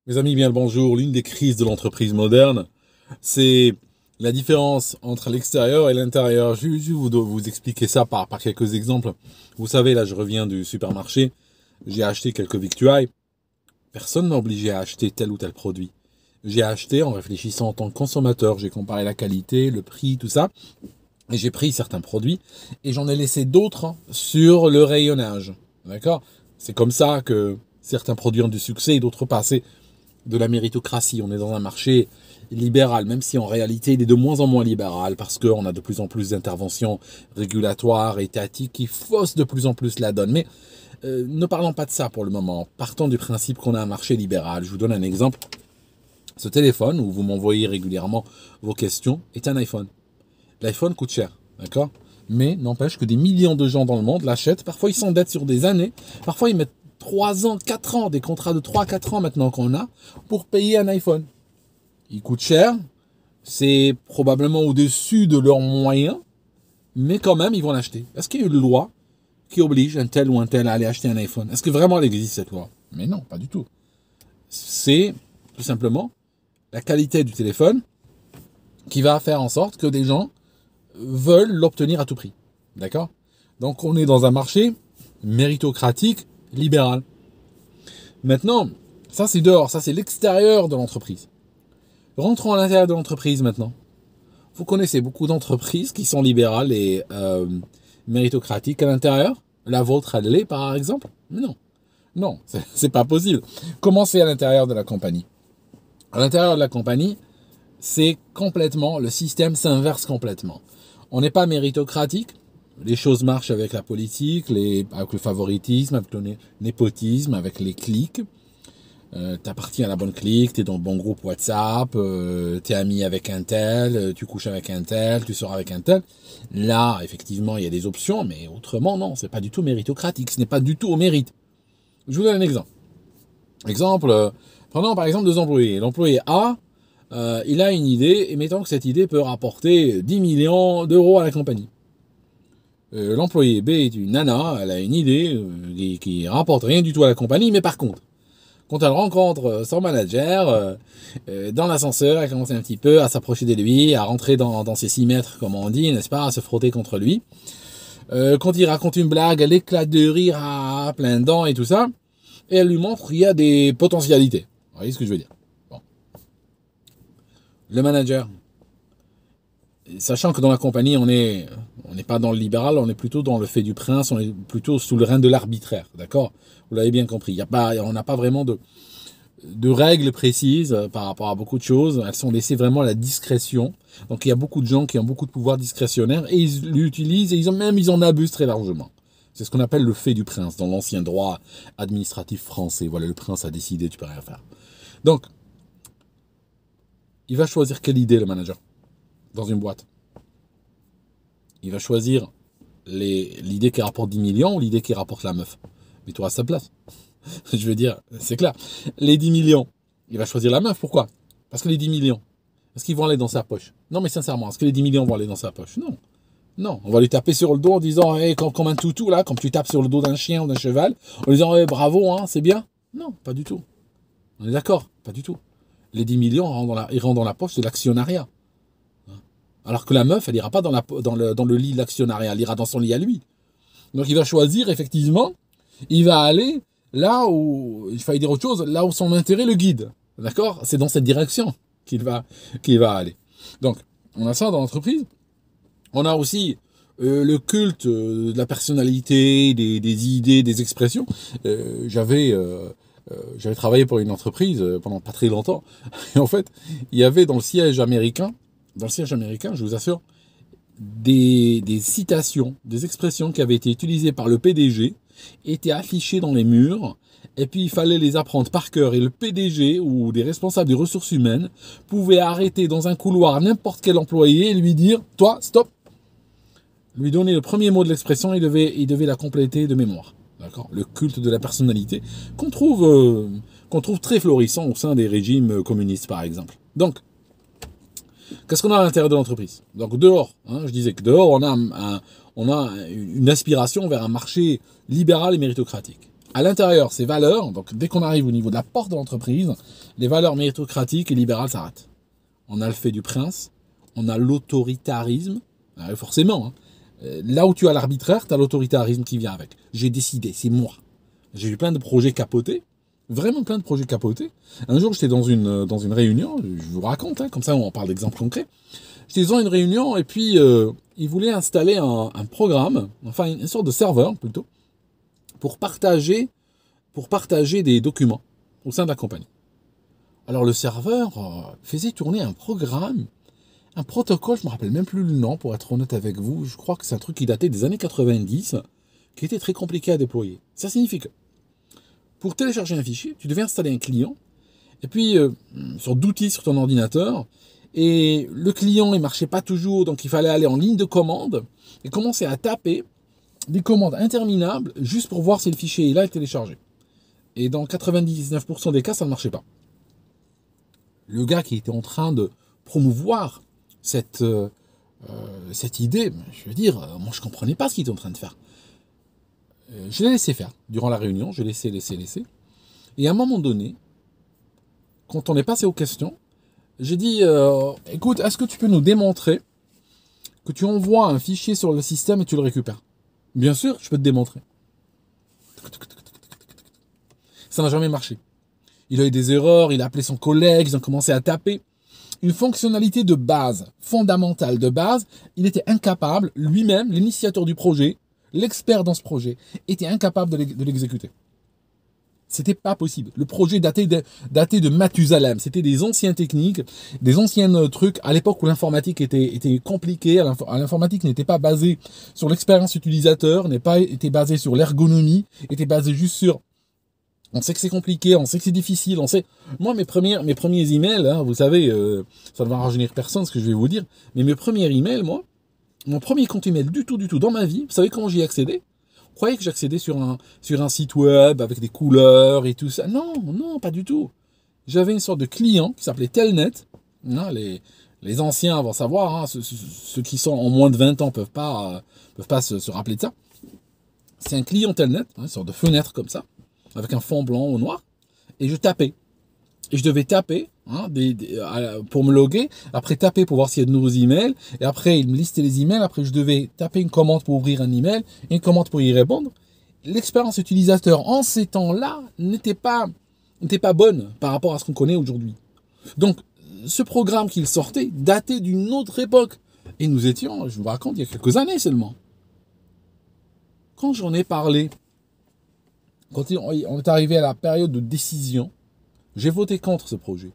Mes amis, bien le bonjour. L'une des crises de l'entreprise moderne, c'est la différence entre l'extérieur et l'intérieur. Je vais vous expliquer ça par quelques exemples. Vous savez, là, je reviens du supermarché. J'ai acheté quelques victuailles. Personne m'a obligé à acheter tel ou tel produit. J'ai acheté en réfléchissant en tant que consommateur. J'ai comparé la qualité, le prix, tout ça. Et j'ai pris certains produits et j'en ai laissé d'autres sur le rayonnage. D'accord? C'est comme ça que certains produits ont du succès et d'autres pas. C'est de la méritocratie. On est dans un marché libéral, même si en réalité il est de moins en moins libéral parce qu'on a de plus en plus d'interventions régulatoires, étatiques qui faussent de plus en plus la donne. Mais ne parlons pas de ça pour le moment. Partons du principe qu'on a un marché libéral. Je vous donne un exemple. Ce téléphone, où vous m'envoyez régulièrement vos questions, est un iPhone. L'iPhone coûte cher, d'accord? Mais n'empêche que des millions de gens dans le monde l'achètent. Parfois, ils s'endettent sur des années. Parfois, ils mettent 3 ans, 4 ans, des contrats de 3 4 ans maintenant qu'on a, pour payer un iPhone. Il coûte cher. C'est probablement au-dessus de leurs moyens. Mais quand même, ils vont l'acheter. Est-ce qu'il y a une loi qui oblige un tel ou un tel à aller acheter un iPhone? Est-ce que vraiment elle existe, cette loi? Mais non, pas du tout. C'est tout simplement la qualité du téléphone qui va faire en sorte que des gens veulent l'obtenir à tout prix. D'accord? Donc on est dans un marché méritocratique, libéral. Maintenant, ça c'est dehors, ça c'est l'extérieur de l'entreprise. Rentrons à l'intérieur de l'entreprise maintenant. Vous connaissez beaucoup d'entreprises qui sont libérales et méritocratiques à l'intérieur. La vôtre, elle l'est par exemple? Mais non. Non, c'est pas possible. Commencez à l'intérieur de la compagnie. À l'intérieur de la compagnie, c'est complètement, le système s'inverse complètement. On n'est pas méritocratique. Les choses marchent avec la politique, avec le favoritisme, avec le népotisme, avec les clics. T'appartiens à la bonne clique, t'es dans le bon groupe WhatsApp, t'es ami avec un tel, tu couches avec un tel, tu sors avec un tel. Là, effectivement, il y a des options, mais autrement, non, c'est pas du tout méritocratique, ce n'est pas du tout au mérite. Je vous donne un exemple. Prenons par exemple deux employés. L'employé A, il a une idée, et mettons que cette idée peut rapporter 10 millions d'euros à la compagnie. L'employé B est une nana, elle a une idée qui rapporte rien du tout à la compagnie, mais par contre, quand elle rencontre son manager, dans l'ascenseur, elle commence un petit peu à s'approcher de lui, à rentrer dans ses 6 mètres, comme on dit, n'est-ce pas, à se frotter contre lui. Quand il raconte une blague, elle éclate de rire à plein dents et tout ça, et elle lui montre qu'il y a des potentialités. Vous voyez ce que je veux dire? Bon. Le manager, sachant que dans la compagnie, on n'est pas dans le libéral, on est plutôt dans le fait du prince, on est plutôt sous le règne de l'arbitraire, d'accord? Vous l'avez bien compris. On n'a pas vraiment de règles précises par rapport à beaucoup de choses. Elles sont laissées vraiment à la discrétion. Donc il y a beaucoup de gens qui ont beaucoup de pouvoir discrétionnaire et ils l'utilisent et ils en abusent très largement. C'est ce qu'on appelle le fait du prince dans l'ancien droit administratif français. Voilà, le prince a décidé, tu peux rien faire. Donc, il va choisir quelle idée, le manager, dans une boîte. Il va choisir l'idée qui rapporte 10 millions ou l'idée qui rapporte la meuf. Mets-toi à sa place. Je veux dire, c'est clair. Les 10 millions, il va choisir la meuf. Pourquoi? Parce que les 10 millions, est-ce qu'ils vont aller dans sa poche? Non, mais sincèrement, est-ce que les 10 millions vont aller dans sa poche? Non. Non, on va lui taper sur le dos en disant, hey, comme un toutou, là, comme tu tapes sur le dos d'un chien ou d'un cheval, en lui disant, hey, bravo, hein, c'est bien. Non, pas du tout. On est d'accord? Pas du tout. Les 10 millions ils rentrent dans la poche de l'actionnariat. Alors que la meuf, elle ira pas dans le lit de l'actionnariat, elle ira dans son lit à lui. Donc il va choisir, effectivement, il va aller là où, il fallait dire autre chose, là où son intérêt le guide. D'accord? C'est dans cette direction qu'il va aller. Donc, on a ça dans l'entreprise. On a aussi le culte de la personnalité, des idées, des expressions. J'avais travaillé pour une entreprise pendant pas très longtemps. Et en fait, il y avait dans le siège américain, je vous assure, des citations, des expressions qui avaient été utilisées par le PDG, étaient affichées dans les murs, et puis il fallait les apprendre par cœur. Et le PDG ou des responsables des ressources humaines pouvaient arrêter dans un couloir n'importe quel employé et lui dire « Toi, stop !» Lui donner le premier mot de l'expression, il devait la compléter de mémoire. D'accord? Le culte de la personnalité qu'on trouve très florissant au sein des régimes communistes, par exemple. Donc, qu'est-ce qu'on a à l'intérieur de l'entreprise? Donc dehors, je disais que dehors, on a une aspiration vers un marché libéral et méritocratique. À l'intérieur, ces valeurs, donc dès qu'on arrive au niveau de la porte de l'entreprise, les valeurs méritocratiques et libérales s'arrêtent. On a le fait du prince, on a l'autoritarisme, forcément. Hein. Là où tu as l'arbitraire, tu as l'autoritarisme qui vient avec. J'ai décidé, c'est moi. J'ai eu plein de projets capotés, vraiment plein de projets capotés. Un jour, j'étais dans une réunion, je vous raconte, hein, comme ça on parle d'exemples concrets. J'étais dans une réunion et puis ils voulaient installer un programme, enfin une sorte de serveur plutôt, pour partager des documents au sein de la compagnie. Alors le serveur faisait tourner un programme, un protocole, je ne me rappelle même plus le nom pour être honnête avec vous, je crois que c'est un truc qui datait des années 90, qui était très compliqué à déployer. Ça signifie que pour télécharger un fichier, tu devais installer un client, et puis une sorte d'outil sur ton ordinateur, et le client ne marchait pas toujours, donc il fallait aller en ligne de commande, et commencer à taper des commandes interminables, juste pour voir si le fichier est là et téléchargé. Et dans 99% des cas, ça ne marchait pas. Le gars qui était en train de promouvoir cette idée, je veux dire, moi je ne comprenais pas ce qu'il était en train de faire. Je l'ai laissé faire. Durant la réunion, je l'ai laissé. Et à un moment donné, quand on est passé aux questions, j'ai dit, écoute, est-ce que tu peux nous démontrer que tu envoies un fichier sur le système et tu le récupères? Bien sûr, je peux te démontrer. Ça n'a jamais marché. Il a eu des erreurs, il a appelé son collègue, ils ont commencé à taper. Une fonctionnalité de base, fondamentale de base, il était incapable, lui-même, l'initiateur du projet, l'expert dans ce projet, était incapable de l'exécuter. C'était pas possible. Le projet datait de Mathusalem. C'était des anciennes techniques, des anciens trucs. À l'époque où l'informatique était compliquée, l'informatique n'était pas basée sur l'expérience utilisateur, était basée sur l'ergonomie, était basée juste sur on sait que c'est compliqué, on sait que c'est difficile, on sait. Moi, mes premiers emails, hein, vous savez, ça ne va rajeunir personne ce que je vais vous dire, mais mes premiers emails, moi, mon premier compte email du tout dans ma vie, vous savez comment j'y ai accédé? Vous croyez que j'accédais sur un site web avec des couleurs et tout ça? Non, pas du tout. J'avais une sorte de client qui s'appelait Telnet. Hein, les anciens vont savoir, hein, ceux qui sont en moins de 20 ans peuvent pas se rappeler de ça. C'est un client Telnet, hein, une sorte de fenêtre comme ça, avec un fond blanc ou noir, et je tapais. Et je devais taper hein, pour me loguer, après taper pour voir s'il y a de nouveaux emails, et après il me listait les emails, après je devais taper une commande pour ouvrir un email, et une commande pour y répondre. L'expérience utilisateur en ces temps-là n'était pas bonne par rapport à ce qu'on connaît aujourd'hui. Donc, ce programme qu'il sortait datait d'une autre époque. Et nous étions, je vous raconte, il y a quelques années seulement. Quand j'en ai parlé, quand on est arrivé à la période de décision, j'ai voté contre ce projet.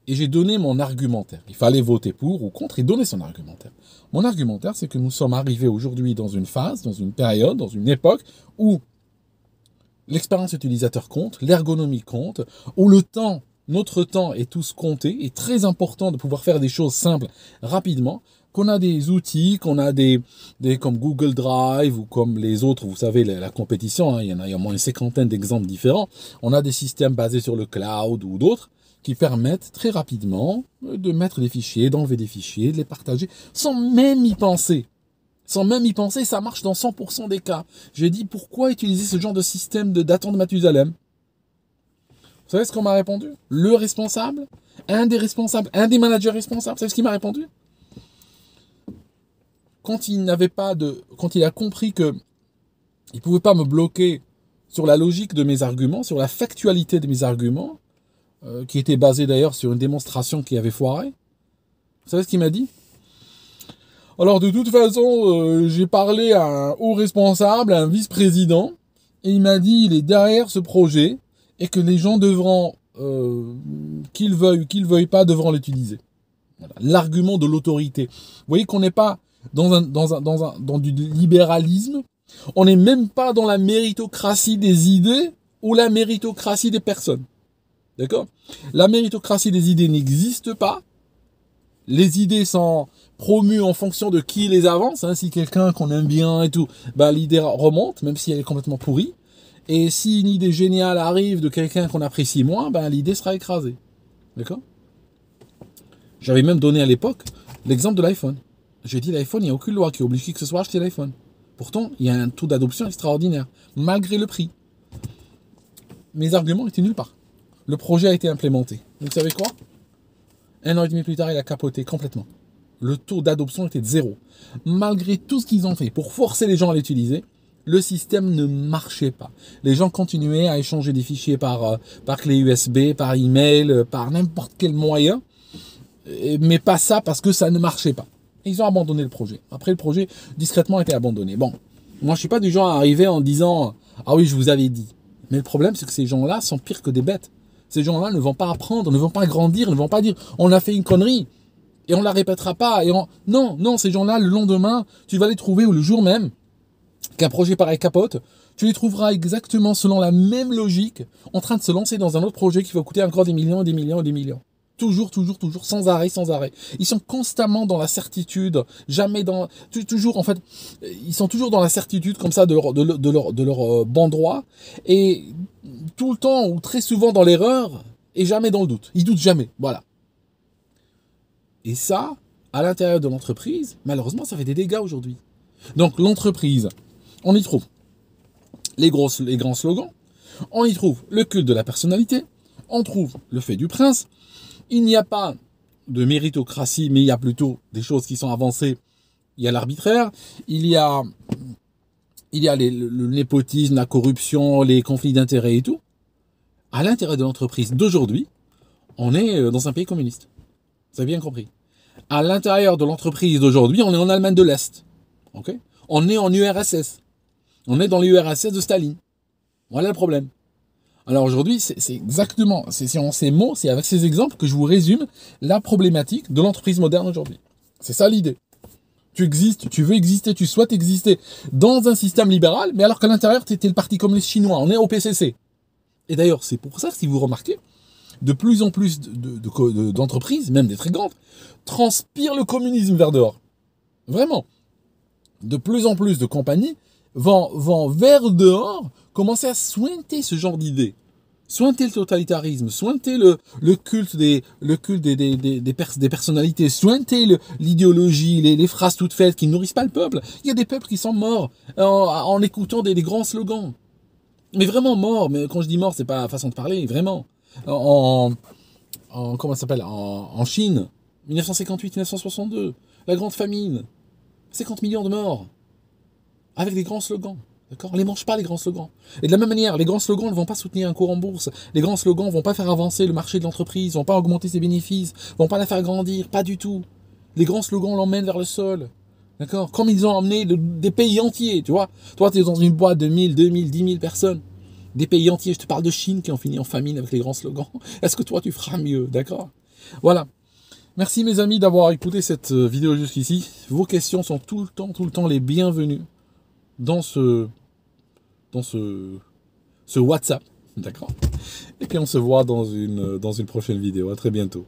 Et j'ai donné mon argumentaire. Il fallait voter pour ou contre et donner son argumentaire. Mon argumentaire, c'est que nous sommes arrivés aujourd'hui dans une phase, dans une période, dans une époque où l'expérience utilisateur compte, l'ergonomie compte, où notre temps est tous compté, est très important de pouvoir faire des choses simples rapidement, qu'on a des outils, qu'on a des comme Google Drive ou comme les autres, vous savez, la compétition, hein, il y a au moins une cinquantaine d'exemples différents. On a des systèmes basés sur le cloud ou d'autres qui permettent très rapidement de mettre des fichiers, d'enlever des fichiers, de les partager, sans même y penser. Sans même y penser, ça marche dans 100% des cas. J'ai dit, pourquoi utiliser ce genre de système d'attente de Mathusalem? Vous savez ce qu'on m'a répondu? Le responsable, un des managers responsables, vous savez ce qu'il m'a répondu? Quand il a compris que il pouvait pas me bloquer sur la logique de mes arguments, sur la factualité de mes arguments, qui était basée d'ailleurs sur une démonstration qui avait foiré, vous savez ce qu'il m'a dit? Alors de toute façon, j'ai parlé à un haut responsable, à un vice-président, et il m'a dit il est derrière ce projet et que les gens devront, qu'ils veuillent ou qu'ils veuillent pas, devront l'utiliser. Voilà. L'argument de l'autorité. Vous voyez qu'on n'est pas dans du libéralisme, on n'est même pas dans la méritocratie des idées ou la méritocratie des personnes. D'accord? La méritocratie des idées n'existe pas. Les idées sont promues en fonction de qui les avance. Hein. Si quelqu'un qu'on aime bien et tout, bah, l'idée remonte, même si elle est complètement pourrie. Et si une idée géniale arrive de quelqu'un qu'on apprécie moins, bah, l'idée sera écrasée. D'accord? J'avais même donné à l'époque l'exemple de l'iPhone. J'ai dit l'iPhone, il n'y a aucune loi qui oblige qui que ce soit à acheter l'iPhone. Pourtant, il y a un taux d'adoption extraordinaire, malgré le prix. mes arguments étaient nulle part. Le projet a été implémenté. Vous savez quoi? 1 an et demi plus tard, il a capoté complètement. Le taux d'adoption était de 0. Malgré tout ce qu'ils ont fait pour forcer les gens à l'utiliser, le système ne marchait pas. Les gens continuaient à échanger des fichiers par clé USB, par email, par n'importe quel moyen, mais pas ça parce que ça ne marchait pas. Et ils ont abandonné le projet. Après, le projet, discrètement, a été abandonné. Bon, moi, je suis pas du genre à arriver en disant « Ah oui, je vous avais dit ». Mais le problème, c'est que ces gens-là sont pires que des bêtes. Ces gens-là ne vont pas apprendre, ne vont pas grandir, ne vont pas dire « On a fait une connerie ». Et on la répétera pas. Non, ces gens-là, le lendemain, tu vas les trouver, ou le jour même, qu'un projet pareil capote, tu les trouveras exactement selon la même logique, en train de se lancer dans un autre projet qui va coûter encore des millions et des millions et des millions. Toujours, sans arrêt, sans arrêt. Ils sont constamment dans la certitude, jamais dans... Toujours, en fait, ils sont toujours dans la certitude, comme ça, de leur bon droit, et tout le temps, ou très souvent dans l'erreur, et jamais dans le doute. Ils doutent jamais, voilà. Et ça, à l'intérieur de l'entreprise, malheureusement, ça fait des dégâts aujourd'hui. Donc, l'entreprise, on y trouve les grands slogans, on y trouve le culte de la personnalité, on trouve le fait du prince. Il n'y a pas de méritocratie, mais il y a plutôt des choses qui sont avancées. Il y a l'arbitraire, il y a le népotisme, la corruption, les conflits d'intérêts et tout. À l'intérieur de l'entreprise d'aujourd'hui, on est dans un pays communiste. Vous avez bien compris. À l'intérieur de l'entreprise d'aujourd'hui, on est en Allemagne de l'Est. Okay, on est en URSS. On est dans l'URSS de Staline. Voilà le problème. Alors aujourd'hui, c'est exactement, c'est en ces mots, c'est avec ces exemples que je vous résume la problématique de l'entreprise moderne aujourd'hui. C'est ça l'idée. Tu existes, tu veux exister, tu souhaites exister dans un système libéral, mais alors qu'à l'intérieur, tu étais le parti communiste chinois. On est au PCC. Et d'ailleurs, c'est pour ça que si vous remarquez, de plus en plus d'entreprises, même des très grandes, transpirent le communisme vers dehors. Vraiment. De plus en plus de compagnies vont vers dehors commencer à sointer ce genre d'idées. Sointer le totalitarisme, sointer le culte des personnalités, sointer l'idéologie, les phrases toutes faites qui ne nourrissent pas le peuple. Il y a des peuples qui sont morts en écoutant des grands slogans. Mais vraiment morts, mais quand je dis mort, c'est pas façon de parler, vraiment. Comment ça s'appelle, en Chine, 1958-1962, la grande famine, 50 millions de morts, avec des grands slogans. D'accord ? On les mange pas, les grands slogans. Et de la même manière, les grands slogans ne vont pas soutenir un cours en bourse. Les grands slogans ne vont pas faire avancer le marché de l'entreprise, ne vont pas augmenter ses bénéfices, ne vont pas la faire grandir, pas du tout. Les grands slogans l'emmènent vers le sol. D'accord ? Comme ils ont emmené des pays entiers, tu vois. Toi, tu es dans une boîte de 1000, 2000, 10 000 personnes. Des pays entiers, je te parle de Chine qui ont fini en famine avec les grands slogans. Est-ce que toi, tu feras mieux ? D'accord ? Voilà. Merci mes amis d'avoir écouté cette vidéo jusqu'ici. Vos questions sont tout le temps les bienvenues dans ce WhatsApp. D'accord ? Et puis on se voit dans une prochaine vidéo. À très bientôt.